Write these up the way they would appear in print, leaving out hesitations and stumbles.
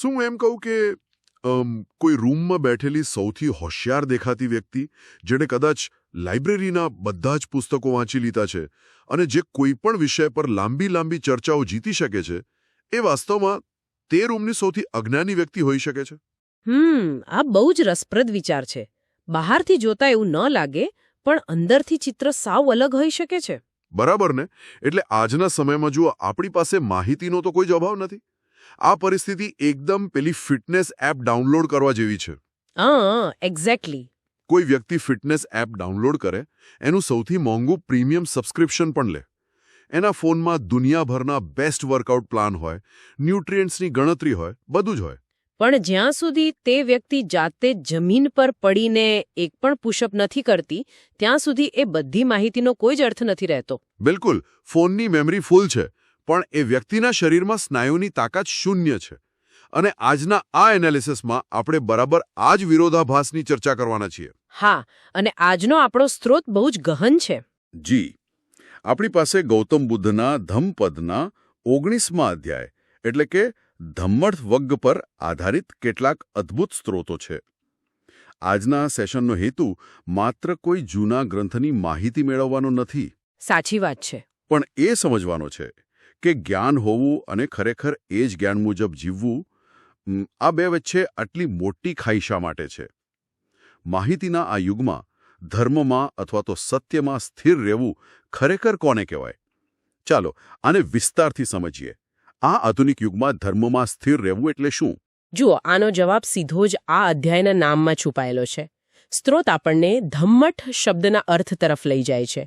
શું એમ કહું કે કોઈ રૂમમાં બેઠેલી સૌથી હોશિયાર દેખાતી વ્યક્તિ જેણે કદાચ લાઇબ્રેરીના બધા જ પુસ્તકો વાંચી લીધા છે અને જે કોઈ પણ વિષય પર લાંબી લાંબી ચર્ચાઓ જીતી શકે છે, એ વાસ્તવમાં તે રૂમની સૌથી અજ્ઞાની વ્યક્તિ હોઈ શકે છે? આ બહુ જ રસપ્રદ વિચાર છે. બહારથી જોતા એવું ન લાગે, પણ અંદરથી ચિત્ર સાવ અલગ હોઈ શકે છે. બરાબર ને? એટલે આજના સમયમાં જુઓ, આપણી પાસે માહિતીનો તો કોઈ જ અભાવ નથી. આ પરિસ્થિતિ એકદમ પેલી ફિટનેસ એપ ડાઉનલોડ કરવા જેવી છે. એક્ઝેક્ટલી. કોઈ વ્યક્તિ ફિટનેસ એપ ડાઉનલોડ કરે, એનું સૌથી મોંઘું પ્રીમિયમ સબસ્ક્રિપ્શન પણ લે. એના ફોનમાં દુનિયાભરના બેસ્ટ વર્કઆઉટ પ્લાન હોય, ન્યુટ્રિયન્ટ્સની ગણતરી હોય, બધું જ હોય. પણ જ્યાં સુધી તે વ્યક્તિ જાતે જમીન પર પડીને એક પણ પુશઅપ નથી કરતી, ત્યાં સુધી એ બધી માહિતીનો કોઈ જ અર્થ નથી રહેતો. બિલકુલ. ફોનની મેમરી ફૂલ છે, પણ એ વ્યક્તિના શરીરમાં સ્નાયુની તાકાત શૂન્ય છે. અને આજના આ એનાલિસિસમાં આપણે બરાબર આ જ વિરોધાભાસની ચર્ચા કરવાના છીએ. હા, અને આજનો આપણો સ્ત્રોત બહુ જ ગહન છે. જી. આપણી પાસે ગૌતમ બુદ્ધના ધમ્મપદના 19મા અધ્યાય એટલે કે ધમ્મર્થ વગ્ગ પર આધારિત કેટલાક અદ્ભુત સ્ત્રોતો છે. આજના સેશનનો હેતુ માત્ર કોઈ જૂના ગ્રંથની માહિતી મેળવવાનો નથી. સાચી વાત છે. પણ એ સમજવાનો છે કે જ્ઞાન હોવું અને ખરેખર એ જ જ્ઞાન મુજબ જીવવું, આ બે વચ્ચે આટલી મોટી ખાઈ શા માટે છે? માહિતીના આ યુગમાં ધર્મમાં અથવા તો સત્યમાં સ્થિર રહેવું ખરેખર કોને કહેવાય? ચાલો આને વિસ્તારથી સમજીએ. આ આધુનિક યુગમાં ધર્મમાં સ્થિર રહેવું એટલે શું? જુઓ, આનો જવાબ સીધો જ આ અધ્યાયના નામમાં છુપાયેલો છે. સ્ત્રોત આપણને ધમ્મઠ શબ્દના અર્થ તરફ લઈ જાય છે.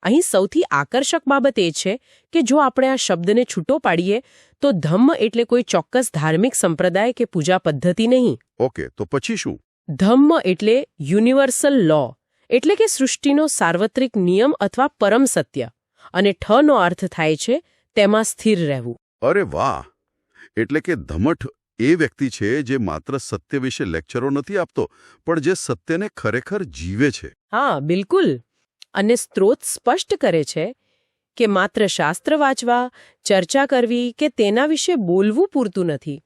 અહીં સૌથી આકર્ષક બાબત એ છે કે જો આપણે આ શબ્દને છૂટો પાડીએ તો ધમ્મ એટલે કોઈ ચોક્કસ ધાર્મિક સંપ્રદાય કે પૂજા પદ્ધતિ નહીં. ઓકે, તો પછી શું? ધમ્મ એટલે યુનિવર્સલ લો, એટલે કે સૃષ્ટિનો સાર્વત્રિક નિયમ અથવા પરમ સત્ય. અને ઠનો અર્થ થાય છે તેમાં સ્થિર રહેવું. અરે વાહ! એટલે કે ધમ્મઠ એ વ્યક્તિ છે જે માત્ર સત્ય વિશે લેક્ચરો નથી આપતો, પણ જે સત્યને ખરેખર જીવે છે. હા, બિલકુલ. અને સ્ત્રોત સ્પષ્ટ કરે છે કે માત્ર શાસ્ત્ર વાંચવા, ચર્ચા કરવી કે તેના વિશે બોલવું પૂરતું નથી.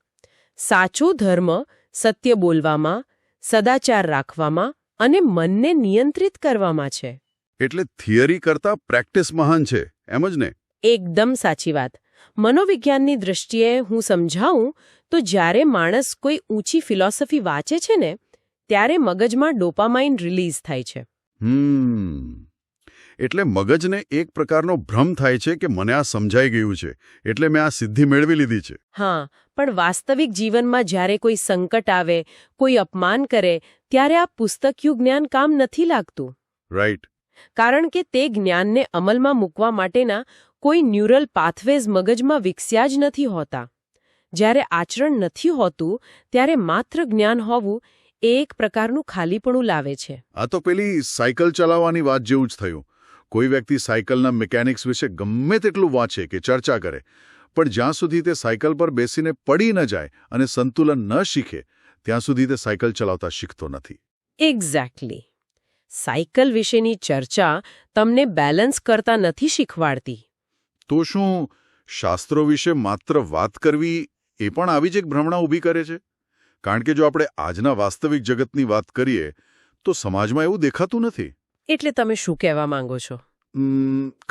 સાચો ધર્મ સત્ય બોલવામાં, સદાચાર રાખવામાં અને મનને નિયંત્રિત કરવામાં છે. એટલે થિયરી કરતાં પ્રેક્ટિસ મહાન છે, એમ જ ને? એકદમ સાચી વાત. મનોવિજ્ઞાનની દૃષ્ટિએ હું સમજાવું તો જ્યારે માણસ કોઈ ઊંચી ફિલોસોફી વાંચે છે ને, ત્યારે મગજમાં ડોપામાઇન રિલીઝ થાય છે. એટલે મગજને એક પ્રકારનો ભ્રમ થાય છે કે મને આ સમજાઈ ગયું છે, એટલે મેં આ સિદ્ધિ મેળવી લીધી છે. હા, પણ વાસ્તવિક જીવનમાં જ્યારે કોઈ સંકટ આવે, કોઈ અપમાન કરે, ત્યારે આ પુસ્તકિયું જ્ઞાન કામ નથી લાગતું. રાઈટ. કારણ કે તે જ્ઞાનને અમલમાં મૂકવા માટેના કોઈ ન્યુરલ પાથવેઝ મગજમાં વિકસ્યા જ નથી હોતા. જ્યારે આચરણ નથી હોતું, ત્યારે માત્ર જ્ઞાન હોવું એ એક પ્રકારનું ખાલીપણું લાવે છે. આ તો પેલી સાયકલ ચલાવવાની વાત જેવું જ થયું. કોઈ વ્યક્તિ સાયકલના મિકેનિક્સ વિશે ગમે તેટલું વાંચે કે ચર્ચા કરે, પણ જ્યાં સુધી તે સાયકલ પર બેસીને પડી ન જાય અને સંતુલન ન શીખે, ત્યાં સુધી તે સાયકલ ચલાવતા શીખતો નથી. એક્ઝેક્ટલી. સાયકલ વિશેની ચર્ચા તમને બેલેન્સ કરતા નથી શીખવાડતી. તો શું શાસ્ત્રો વિશે માત્ર વાત કરવી એ પણ આવી જ એક ભ્રમણા ઊભી કરે છે? કારણ કે જો આપણે આજના વાસ્તવિક જગતની વાત કરીએ તો સમાજમાં એવું દેખાતું નથી. એટલે તમે શું કહેવા માંગો છો?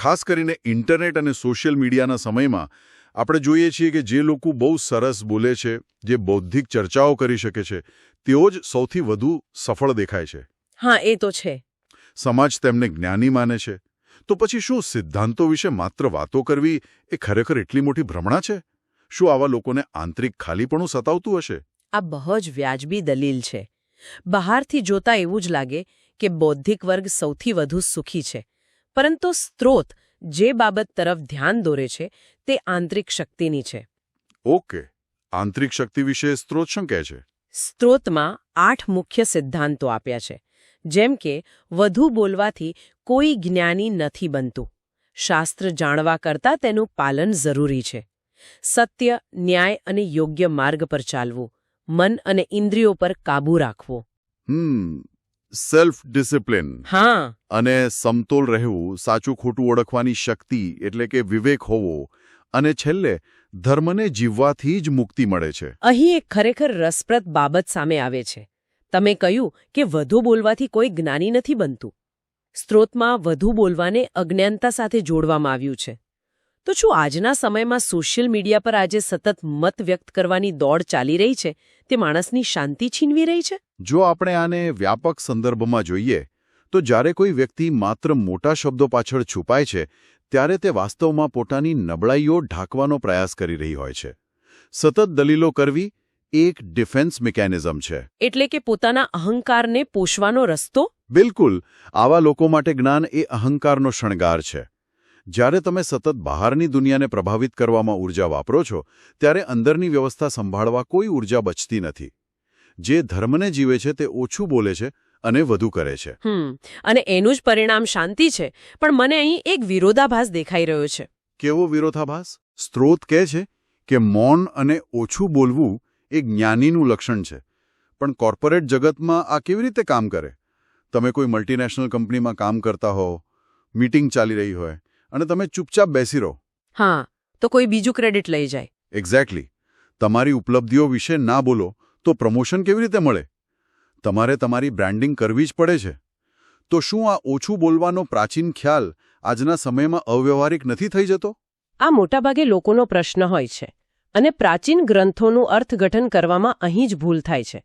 ખાસ કરીને ઇન્ટરનેટ અને સોશિયલ મીડિયાના સમયમાં આપણે જોઈએ છીએ કે જે લોકો બહુ સરસ બોલે છે, જે બૌદ્ધિક ચર્ચાઓ કરી શકે છે, તેઓ જ સૌથી વધુ સફળ દેખાય છે. હા, એ તો છે. સમાજ તેમને જ્ઞાની માને છે. તો પછી શું સિદ્ધાંતો વિશે માત્ર વાતો કરવી એ ખરેખર એટલી મોટી ભ્રમણા છે? શું આવા લોકોને આંતરિક ખાલીપણું સતાવતું હશે? આ બહુ જ વ્યાજબી દલીલ છે. બહારથી જોતા એવું જ લાગે કે બૌદ્ધિક વર્ગ સૌથી વધુ સુખી છે, પરંતુ સ્ત્રોત જે બાબત તરફ ધ્યાન દોરે છે તે આંતરિક શક્તિની છે. ઓકે, આંતરિક શક્તિ વિશે સ્ત્રોત શું કહે છે? સ્ત્રોતમાં 8 મુખ્ય સિદ્ધાંતો આપ્યા છે. જેમ કે વધુ બોલવાથી કોઈ જ્ઞાની નથી બનતું. શાસ્ત્ર જાણવા કરતાં તેનું પાલન જરૂરી છે. સત્ય, ન્યાય અને યોગ્ય માર્ગ પર ચાલવું. મન અને ઇન્દ્રિયો પર કાબૂ રાખવો. Self discipline. હા. અને સમતોલ રહેવું, સાચું ખોટું ઓળખવાની શક્તિ એટલે કે વિવેક હોવો, અને છેલ્લે ધર્મને જીવવાથી જ મુક્તિ મળે છે. અહીં એક ખરેખર રસપ્રદ બાબત સામે આવે છે. તમે કહ્યું કે વધુ બોલવાથી કોઈ જ્ઞાની નથી બનતું. સ્ત્રોતમાં વધુ બોલવાને અજ્ઞાનતા સાથે જોડવામાં આવ્યું છે. તો શું આજના સમયમાં સોશિયલ મીડિયા પર આજે સતત મત વ્યક્ત કરવાની દોડ ચાલી રહી છે તે માણસની શાંતિ છીનવી રહી છે? જો આપણે આને વ્યાપક સંદર્ભમાં જોઈએ તો જ્યારે કોઈ વ્યક્તિ માત્ર મોટા શબ્દો પાછળ છુપાય છે ત્યારે તે વાસ્તવમાં પોતાની નબળાઈઓ ઢાંકવાનો પ્રયાસ કરી રહી હોય છે. સતત દલીલો કરવી એક ડિફેન્સ મિકેનિઝમ છે. એટલે કે પોતાના અહંકારને પોષવાનો રસ્તો? બિલકુલ. આવા લોકો માટે જ્ઞાન એ અહંકારનો શણગાર છે. જ્યારે તમે સતત બહારની દુનિયાને પ્રભાવિત કરવામાં ઊર્જા વાપરો છો ત્યારે અંદરની વ્યવસ્થા સંભાળવા કોઈ ઊર્જા બચતી નથી. જે ધર્મને જીવે છે તે ઓછું બોલે છે અને વધુ કરે છે. અને એનું જ પરિણામ શાંતિ છે. પણ મને અહીં એક વિરોધાભાસ દેખાઈ રહ્યો છે. કેવો વિરોધાભાસ? સ્ત્રોત કહે છે કે મૌન અને ઓછું બોલવું એ જ્ઞાનીનું લક્ષણ છે. પણ કોર્પોરેટ જગતમાં આ કેવી રીતે કામ કરે? તમે કોઈ મલ્ટીનેશનલ કંપનીમાં કામ કરતા હો, મીટિંગ ચાલી રહી હોય અને તમે ચૂપચાપ બેસી રહો. હા, તો કોઈ બીજું ક્રેડિટ લઈ જાય. એક્ઝેક્ટલી. તમારી ઉપલબ્ધિઓ વિશે ના બોલો તો પ્રમોશન કેવી રીતે મળે? તમારે તમારી બ્રાન્ડિંગ કરવી જ પડે છે. તો શું આ ઓછું બોલવાનો પ્રાચીન ખ્યાલ આજના સમયમાં અવ્યવહારિક નથી થઈ જતો? આ મોટાભાગે લોકોનો પ્રશ્ન હોય છે અને પ્રાચીન ગ્રંથોનું અર્થઘટન કરવામાં અહીં જ ભૂલ થાય છે.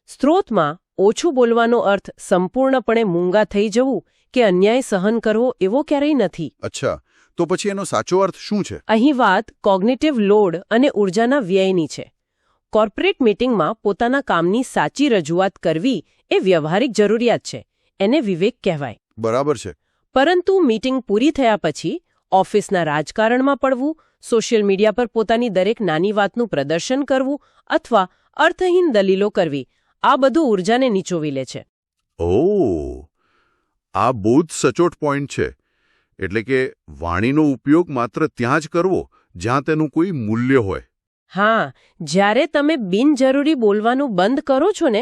સ્ત્રોતમાં ઓછું બોલવાનો અર્થ સંપૂર્ણપણે મૂંગા થઈ જવું કે અન્યાય સહન કરવો એવો ક્યારેય નથી. અચ્છા, તો પછી એનો સાચો અર્થ શું છે? અહીં વાત કોગ્નિટિવ લોડ અને ઊર્જાના વ્યયની છે. કોર્પોરેટ મીટિંગમાં પોતાના કામની સાચી રજૂઆત કરવી એ વ્યવહારિક જરૂરિયાત છે. એને વિવેક કહેવાય. બરાબર છે. પરંતુ મીટિંગ પૂરી થયા પછી ઓફિસના રાજકારણમાં પડવું, સોશિયલ મીડિયા પર પોતાની દરેક નાની વાતનું પ્રદર્શન કરવું અથવા અર્થહીન દલીલો કરવી, આ બધું ઊર્જાને નીચોવી લે છે. ઓહ, આ બહુ જ સચોટ પોઈન્ટ છે. એટલે કે વાણીનો ઉપયોગ માત્ર ત્યાં જ કરવો જ્યાં તેનું કોઈ મૂલ્ય હોય. હા, જ્યારે તમે બિનજરૂરી બોલવાનું બંધ કરો છો ને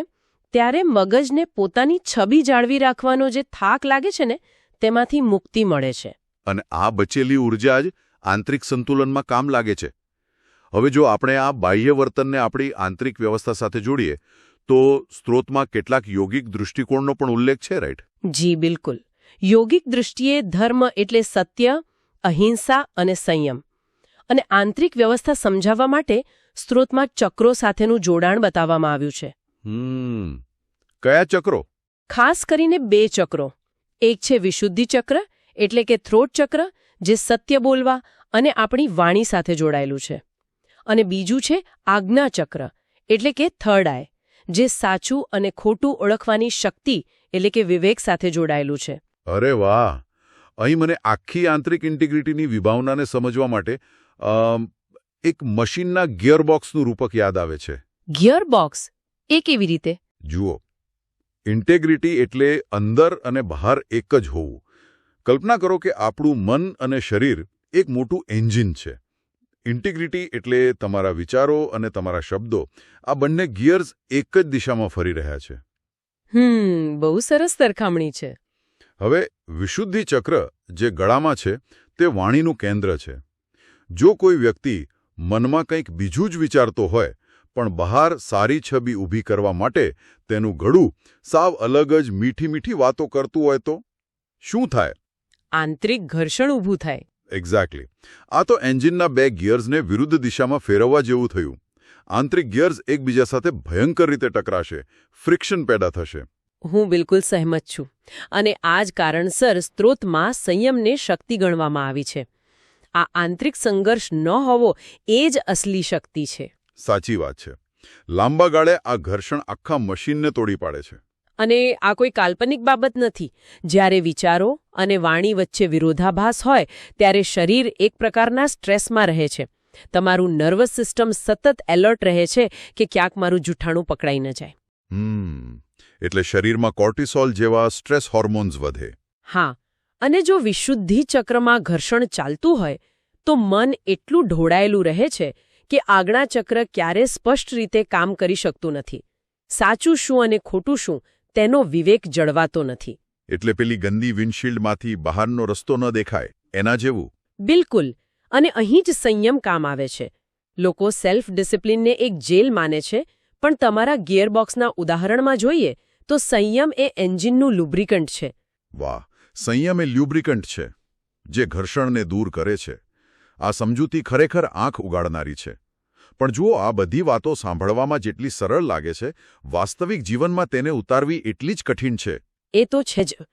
ત્યારે મગજને પોતાની છબી જાળવી રાખવાનો જે થાક લાગે છે ને તેમાંથી મુક્તિ મળે છે. અને આ બચેલી ઊર્જા જ આંતરિક સંતુલનમાં કામ લાગે છે. હવે જો આપણે આ બાહ્ય વર્તનને આપણી આંતરિક વ્યવસ્થા સાથે જોડીએ તો સ્ત્રોતમાં કેટલાક યોગિક દૃષ્ટિકોણનો પણ ઉલ્લેખ છે, રાઈટ? જી બિલકુલ. યોગિક દૃષ્ટિએ ધર્મ એટલે સત્ય, અહિંસા અને સંયમ. અને આંતરિક વ્યવસ્થા સમજાવવા માટે સ્ત્રોતમાં ચક્રો સાથેનું જોડાણ બતાવવામાં આવ્યું છે. કયા ચક્રો? ખાસ કરીને 2 ચક્રો. એક છે વિશુદ્ધિ ચક્ર એટલે કે થ્રોટ ચક્ર, જે સત્ય બોલવા અને આપણી વાણી સાથે જોડાયેલું છે. અને બીજું છે આજ્ઞા ચક્ર એટલે કે થર્ડ આઈ, જે સાચું અને ખોટું ઓળખવાની શક્તિ એટલે કે વિવેક સાથે જોડાયેલું છે. અરે વાહ! અહીં મને આખી આંતરિક ઇન્ટિગ્રિટીની વિભાવનાને સમજવા માટે એક મશીનના ગિયરબોક્સનું રૂપક યાદ આવે છે. ગિયરબોક્સ? એ કેવી રીતે? જુઓ, ઇન્ટેગ્રિટી એટલે અંદર અને બહાર એક જ હોવું. કલ્પના કરો કે આપણું મન અને શરીર એક મોટું એન્જિન છે. ઇન્ટિગ્રિટી એટલે તમારા વિચારો અને તમારા શબ્દો, આ બંને ગિયર્સ એક જ દિશામાં ફરી રહ્યા છે. બહુ સરસ સરખામણી છે. હવે વિશુદ્ધિ ચક્ર જે ગળામાં છે તે વાણીનું કેન્દ્ર છે. જો કોઈ વ્યક્તિ મનમાં કંઈક બીજું જ વિચારતો હોય પણ બહાર સારી છબી ઊભી કરવા માટે તેનું ગળું સાવ અલગ જ મીઠી મીઠી વાતો કરતું હોય તો શું થાય? આંતરિક ઘર્ષણ ઊભું થાય. એક્ઝેક્ટલી. આ તો એન્જિનના 2 ગિયર્સને વિરુદ્ધ દિશામાં ફેરવવા જેવું થયું. આંતરિક ગિયર્સ એકબીજા સાથે ભયંકર રીતે ટકરાશે, ફ્રિક્શન પેદા થશે. હું બિલકુલ સહેમત છું. અને આ જ કારણસર સ્ત્રોતમાં સંયમને શક્તિ ગણવામાં આવી છે. આ આંતરિક સંઘર્ષ ન હોવો એ જ અસલી શક્તિ છે. સાચી વાત છે. લાંબા ગાળે આ ઘર્ષણ આખા મશીનને તોડી પાડે છે. અને આ કોઈ કાલ્પનિક બાબત નથી. જ્યારે વિચારો અને વાણી વચ્ચે વિરોધાભાસ હોય ત્યારે શરીર એક પ્રકારના સ્ટ્રેસમાં રહે છે. તમારું નર્વસ સિસ્ટમ સતત એલર્ટ રહે છે કે ક્યાંક મારું જૂઠાણું પકડાઈ ન જાય. એટલે શરીરમાં કોર્ટિસોલ જેવા સ્ટ્રેસ હોર્મોન્સ વધે. હા, અને જો વિશુદ્ધિ ચક્રમાં ઘર્ષણ ચાલતું હોય તો મન એટલું ઢોળાયેલું રહે છે કે આજ્ઞા ચક્ર ક્યારે સ્પષ્ટ રીતે કામ કરી શકતું નથી. સાચું શું અને ખોટું શું તેનો વિવેક જળવાતો નથી. એટલે પેલી ગંદી વિન્ડશીલ્ડમાંથી બહારનો રસ્તો ન દેખાય એના જેવું. બિલકુલ. અને અહીં જ સંયમ કામ આવે છે. લોકો સેલ્ફ ડિસિપ્લિનને એક જેલ માને છે, પણ તમારા ગિયરબોક્સના ઉદાહરણમાં જોઈએ તો સંયમ એ એન્જિનનું લુબ્રિકન્ટ છે. વાહ, સંયમ એ લ્યુબ્રિકન્ટ છે જે ઘર્ષણને દૂર કરે છે. આ સમજૂતી ખરેખર આંખ ઉગાડનારી છે. પણ જુઓ, આ બધી વાતો સાંભળવામાં જેટલી સરળ લાગે છે, વાસ્તવિક જીવનમાં તેને ઉતારવી એટલી જ કઠિન છે. એ તો છે જ.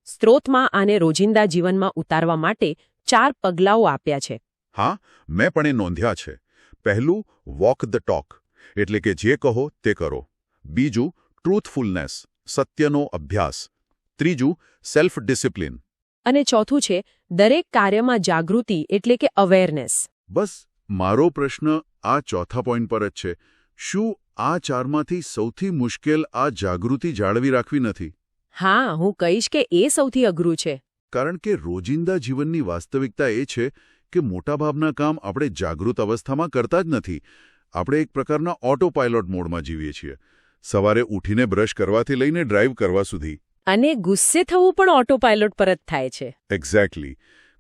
સ્ત્રોતમાં આને રોજિંદા જીવનમાં ઉતારવા માટે 4 પગલાઓ આપ્યા છે. હા, મેં પણ એ નોંધ્યા છે. પહેલું, વોક ધ ટોક, એટલે કે જે કહો તે કરો. બીજું, ટ્રુથફુલનેસ, સત્યનો અભ્યાસ. ત્રીજું, સેલ્ફ ડિસિપ્લિન. અને ચોથું છે દરેક કાર્યમાં જાગૃતિ, એટલે કે અવેરનેસ. બસ મારો પ્રશ્ન આ ચોથા પોઈન્ટ પર જ છે. શું આ 4માંથી સૌથી મુશ્કેલ આ જાગૃતિ જાળવી રાખવી નથી? હા, હું કહીશ કે એ સૌથી અઘરું છે. કારણ કે રોજિંદા જીવનની વાસ્તવિકતા એ છે કે મોટાભાગના કામ આપણે જાગૃત અવસ્થામાં કરતા જ નથી. આપણે એક પ્રકારના ઓટો પાયલોટ મોડમાં જીવીએ છીએ, સવારે ઉઠીને બ્રશ કરવાથી લઈને ડ્રાઈવ કરવા સુધી. અને ગુસ્સે થવું પણ ઓટો પાયલોટ પર જ થાય છે. એક્ઝેક્ટલી.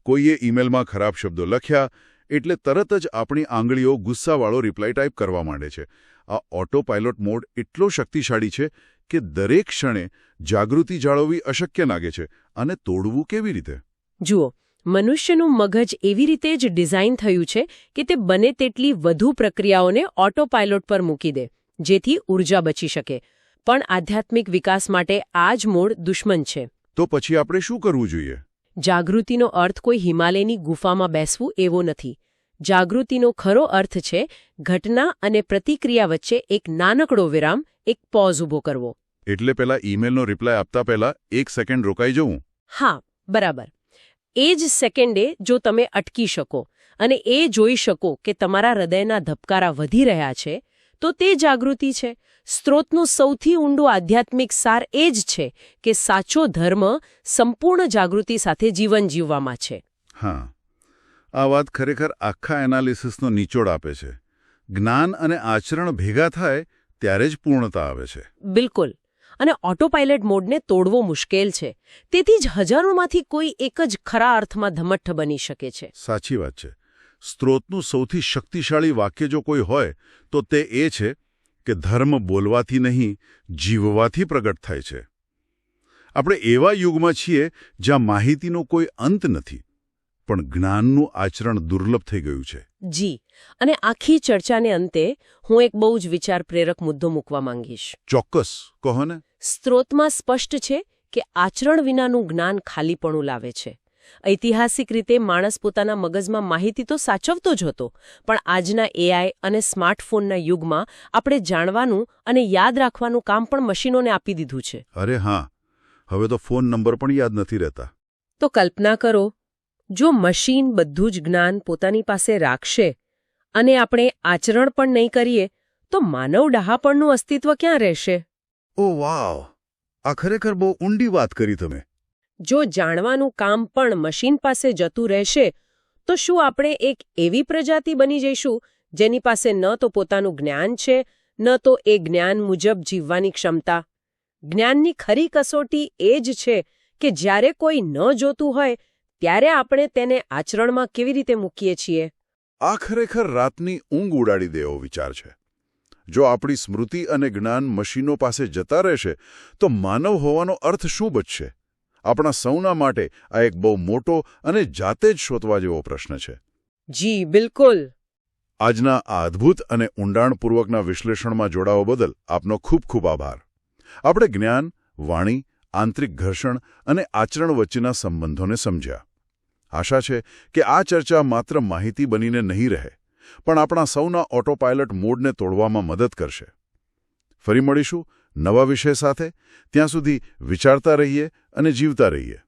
કોઈએ ઈમેલમાં ખરાબ શબ્દો લખ્યા એટલે તરત જ આપણી આંગળીઓ ગુસ્સાવાળો રિપ્લાય ટાઈપ કરવા માંડે છે. આ ઓટો પાયલોટ મોડ એટલો શક્તિશાળી છે કે દરેક ક્ષણે જાગૃતિ જાળવવી અશક્ય લાગે છે. અને તોડવું કેવી રીતે? જુઓ, મનુષ્યનું મગજ એવી રીતે જ ડિઝાઇન થયું છે કે તે બને તેટલી વધુ પ્રક્રિયાઓને ઓટો પાયલોટ પર મૂકી દે, જેથી ઊર્જા બચી શકે. પણ આધ્યાત્મિક વિકાસ માટે આ જ મોડ દુશ્મન છે. તો પછી આપણે શું કરવું જોઈએ? જાગૃતિનો અર્થ કોઈ હિમાલયની ગુફામાં બેસવું એવો નથી. જાગૃતિનો ખરો અર્થ છે ઘટના અને પ્રતિક્રિયા વચ્ચે એક નાનકડો વિરામ, એક પોઝ ઊભો કરવો. એટલે પેલા ઈમેલનો રિપ્લાય આપતા પહેલા 1 સેકન્ડ રોકાઈ જવું? હા, બરાબર. એ જ સેકન્ડે જો તમે અટકી શકો અને એ જોઈ શકો કે તમારા હૃદયના ધબકારા વધી રહ્યા છે, તો તે જાગૃતિ છે. સ્ત્રોતનું સૌથી ઊંડું આધ્યાત્મિક સાર એ જ છે કે સાચો ધર્મ સંપૂર્ણ જાગૃતિ સાથે જીવન જીવવામાં છે. હા, આ વાત ખરેખર આખા એનાલિસિસનો નિચોડ આપે છે. જ્ઞાન અને આચરણ ભેગા થાય ત્યારે જ પૂર્ણતા આવે છે. બિલકુલ. અને ઓટો પાયલટ મોડને તોડવો મુશ્કેલ છે. તેથી જ હજારોમાંથી કોઈ એક જ ખરા અર્થમાં ધમઠ્ઠ બની શકે છે. સાચી વાત છે. સ્ત્રોતનું સૌથી શક્તિશાળી વાક્ય જો કોઈ હોય તો તે એ છે કે ધર્મ બોલવાથી નહીં, જીવવાથી પ્રગટ થાય છે. આપણે એવા યુગમાં છીએ જ્યાં માહિતીનો કોઈ અંત નથી, પણ જ્ઞાનનું આચરણ દુર્લભ થઈ ગયું છે. જી. અને આખી ચર્ચાને અંતે હું એક બહુ જ વિચાર પ્રેરક મુદ્દો મૂકવા માંગીશ. ચોક્કસ, કહો ને. સ્ત્રોતમાં સ્પષ્ટ છે કે આચરણ વિનાનું જ્ઞાન ખાલીપણું લાવે છે. ઐતિહાસિક રીતે માણસ પોતાના મગજમાં માહિતી તો સાચવતો જ હતો, પણ આજના એઆઈ અને સ્માર્ટફોનના યુગમાં આપણે જાણવાનું અને યાદ રાખવાનું કામ પણ મશીનોને આપી દીધું છે. અરે હા, હવે તો ફોન નંબર પણ યાદ નથી રહેતા. તો કલ્પના કરો, જો મશીન બધું જ જ્ઞાન પોતાની પાસે રાખશે અને આપણે આચરણ પણ નહીં કરીએ, તો માનવ ડહાપણનું અસ્તિત્વ ક્યાં રહેશે? ઓ વાવ, આ ખરેખર બહુ ઊંડી વાત કરી તમે. જો જાણવાનું કામ પણ મશીન પાસે જતું રહેશે, તો શું આપણે એક એવી પ્રજાતિ બની જઈશું જેની પાસે ન તો પોતાનું જ્ઞાન છે, ન તો એ જ્ઞાન મુજબ જીવવાની ક્ષમતા? જ્ઞાનની ખરી કસોટી એ જ છે કે જ્યારે કોઈ ન જોતું હોય ત્યારે આપણે તેને આચરણમાં કેવી રીતે મૂકીએ છીએ. આ ખરેખર રાતની ઊંઘ ઉડાડી દે એવો વિચાર છે. જો આપણી સ્મૃતિ અને જ્ઞાન મશીનો પાસે જતા રહેશે તો માનવ હોવાનો અર્થ શું બચશે? આપણા સૌના માટે આ એક બહુ મોટો અને જાતે જ શોધવા જેવો પ્રશ્ન છે. જી બિલકુલ. આજના આ અદ્ભુત અને ઊંડાણપૂર્વકના વિશ્લેષણમાં જોડાવા બદલ આપનો ખૂબ ખૂબ આભાર. આપણે જ્ઞાન, વાણી, આંતરિક ઘર્ષણ અને આચરણ વચ્ચેના સંબંધોને સમજ્યા. આશા છે કે આ ચર્ચા માત્ર માહિતી બનીને નહીં રહે, પણ આપણા સૌના ઓટો પાયલટ મોડને તોડવામાં મદદ કરશે. ફરી મળીશું નવા વિષય સાથે. ત્યાં સુધી વિચારતા રહીએ અને જીવતા રહીએ.